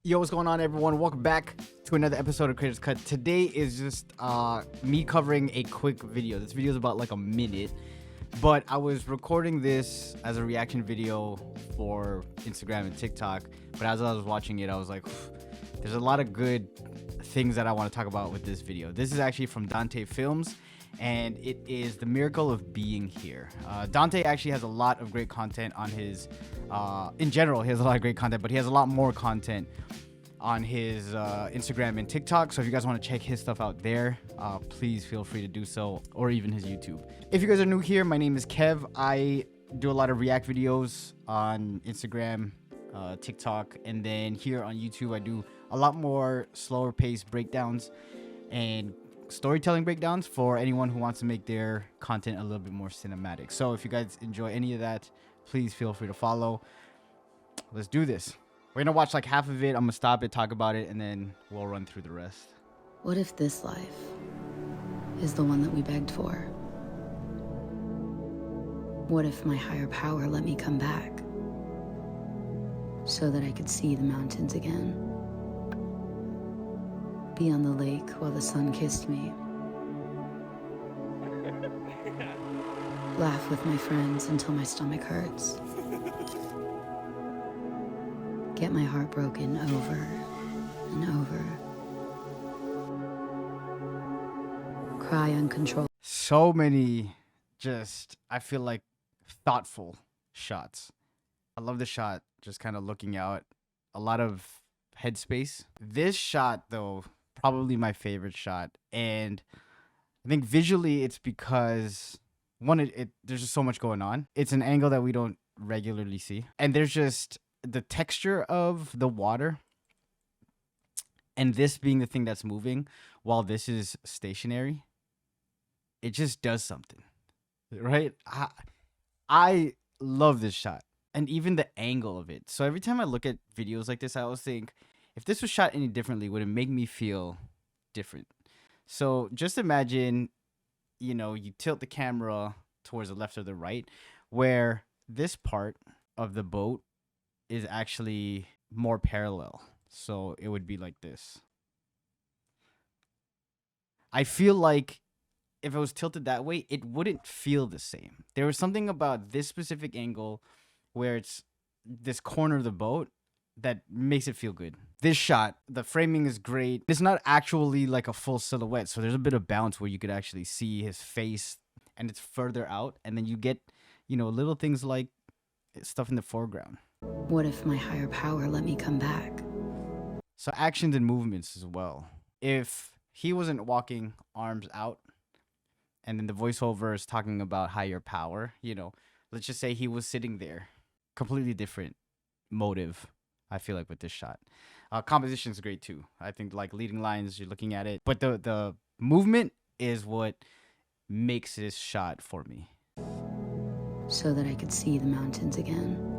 Yo, what's going on, everyone? Welcome back to another episode of Creators Cut. Today is just me covering a quick video. This video is about like a minute, but I was recording this as a reaction video for Instagram and TikTok. But as I was watching it, I was like, there's a lot of good things that I want to talk about with this video. This is actually from Dante Films, and it is The Miracle of Being Here. Dante actually has a lot of great content on his, in general, he has a lot of great content, but he has a lot more content on his Instagram and TikTok. So if you guys want to check his stuff out there, please feel free to do so, or even his YouTube. If you guys are new here, my name is Kev. I do a lot of react videos on Instagram, TikTok, and then here on YouTube, I do a lot more slower paced breakdowns and storytelling breakdowns for anyone who wants to make their content a little bit more cinematic. So if you guys enjoy any of that, please feel free to follow. Let's do this. We're gonna watch like half of it. I'm gonna stop it, talk about it, and then we'll run through the rest. What if this life is the one that we begged for? What if my higher power let me come back so that I could see the mountains again? Be on the lake while the sun kissed me. Laugh with my friends until my stomach hurts. Get my heart broken over and over. Cry uncontrollably. So many just, I feel like, thoughtful shots. I love the shot, just kind of looking out. A lot of headspace. This shot, though, probably my favorite shot. And I think visually it's because, one, there's just so much going on. It's an angle that we don't regularly see. And there's just the texture of the water, and this being the thing that's moving while this is stationary, it just does something, right? I love this shot, and even the angle of it. So every time I look at videos like this, I always think, if this was shot any differently, would it make me feel different? So just imagine, you know, you tilt the camera towards the left or the right, where this part of the boat is actually more parallel. So it would be like this. I feel like if it was tilted that way, it wouldn't feel the same. There was something about this specific angle where it's this corner of the boat that makes it feel good. This shot, the framing is great. It's not actually like a full silhouette, so there's a bit of bounce where you could actually see his face, and it's further out, and then you get, you know, little things like stuff in the foreground. What if my higher power let me come back? So actions and movements as well. If he wasn't walking arms out, and then the voiceover is talking about higher power, you know, let's just say he was sitting there. Completely different motive, I feel like, with this shot. Composition is great too. I think like leading lines, you're looking at it. But the movement is what makes this shot for me. So that I could see the mountains again.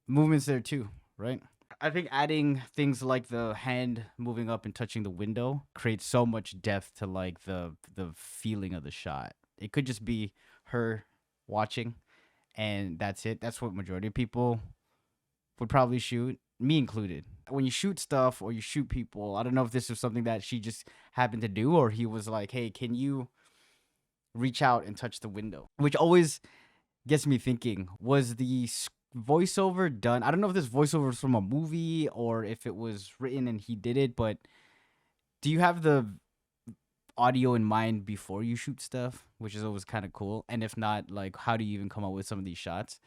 Movements there too, right? I think adding things like the hand moving up and touching the window creates so much depth to like the feeling of the shot. It could just be her watching, and that's it. That's what majority of people would probably shoot, me included. When you shoot stuff or you shoot people, I don't know if this was something that she just happened to do, or he was like, hey, can you reach out and touch the window? Which always gets me thinking, was the voiceover done? I don't know if this voiceover is from a movie or if it was written and he did it, but do you have the audio in mind before you shoot stuff, which is always kind of cool? And if not, like, how do you even come up with some of these shots?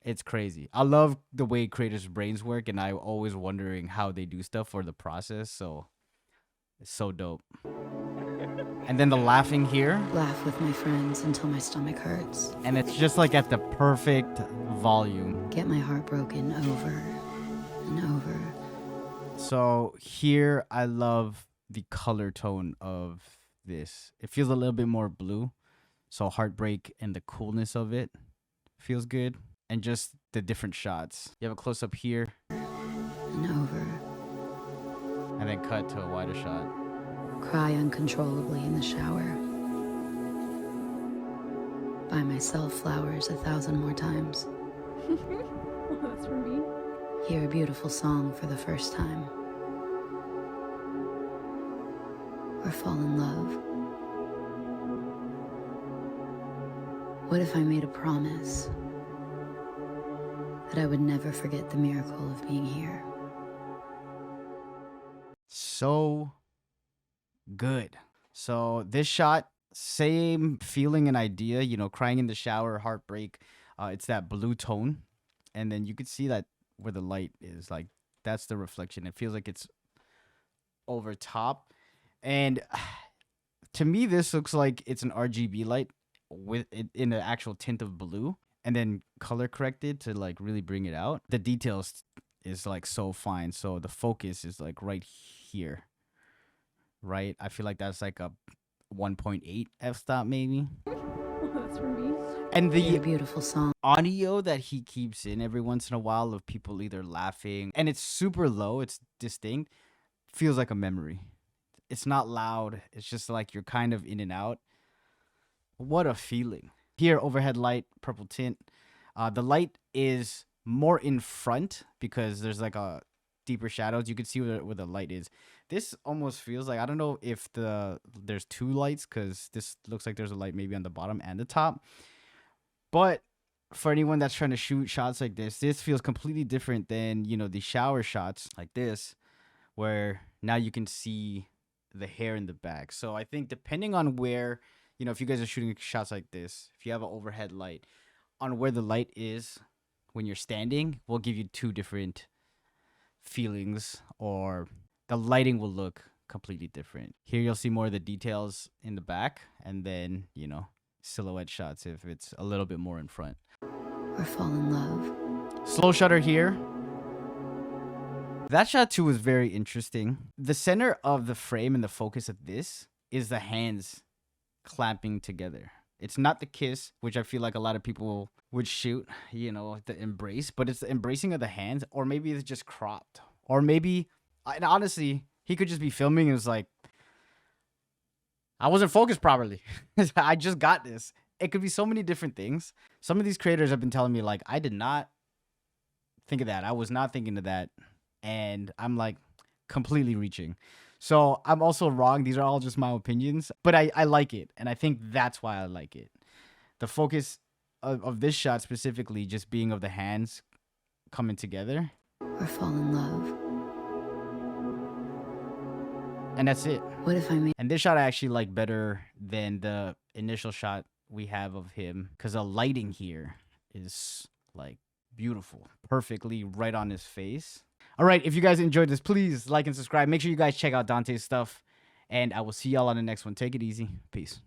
It's crazy. I love the way creators' brains work, and I'm always wondering how they do stuff for the process. So it's so dope. And then the laughing here. Laugh with my friends until my stomach hurts. And it's just like at the perfect volume. Get my heart broken over and over. So here I love the color tone of this. It feels a little bit more blue. So heartbreak and the coolness of it feels good. And just the different shots. You have a close up here. And over. And then cut to a wider shot. Cry uncontrollably in the shower. Buy myself flowers 1,000 more times. Well, that's for me. Hear a beautiful song for the first time. or fall in love? What if I made a promise that I would never forget the miracle of being here? So good. So this shot, same feeling and idea, you know, crying in the shower, heartbreak. It's that blue tone. And then you could see that where the light is, like, that's the reflection. It feels like it's over top. And to me, this looks like it's an RGB light with it in the actual tint of blue and then color corrected to like really bring it out. The details is like so fine. So the focus is like right here, right? I feel like that's like a 1.8 f-stop maybe. That's for me. And What a the beautiful song. audio that he keeps in every once in a while of people either laughing, and it's super low, it's distinct, feels like a memory. It's not loud. It's just like you're kind of in and out. What a feeling. Here, overhead light, purple tint. The light is more in front because there's like a deeper shadows. You can see where the light is. This almost feels like, I don't know if there's two lights because this looks like there's a light maybe on the bottom and the top. But for anyone that's trying to shoot shots like this feels completely different than, you know, the shower shots like this, where now you can see the hair in the back. So I think depending on where, you know, if you guys are shooting shots like this, if you have an overhead light, on where the light is when you're standing will give you two different feelings, or the lighting will look completely different. Here you'll see more of the details in the back, and then, you know, silhouette shots if it's a little bit more in front. Or fall in love. Slow shutter here. That shot too was very interesting. The center of the frame and the focus of this is the hands clamping together. It's not the kiss, which I feel like a lot of people would shoot, you know, the embrace, but it's the embracing of the hands, or maybe it's just cropped. Or maybe, and honestly, he could just be filming and was like, I wasn't focused properly. I just got this. It could be so many different things. Some of these creators have been telling me, like, I did not think of that. I was not thinking of that. And I'm like completely reaching. So I'm also wrong. These are all just my opinions, but I like it. And I think that's why I like it. The focus of this shot specifically just being of the hands coming together. Or fall in love. And that's it. What if I made And this shot I actually like better than the initial shot we have of him, because the lighting here is like beautiful, perfectly right on his face. All right, if you guys enjoyed this, please like and subscribe. Make sure you guys check out Dante's stuff, and I will see y'all on the next one. Take it easy. Peace.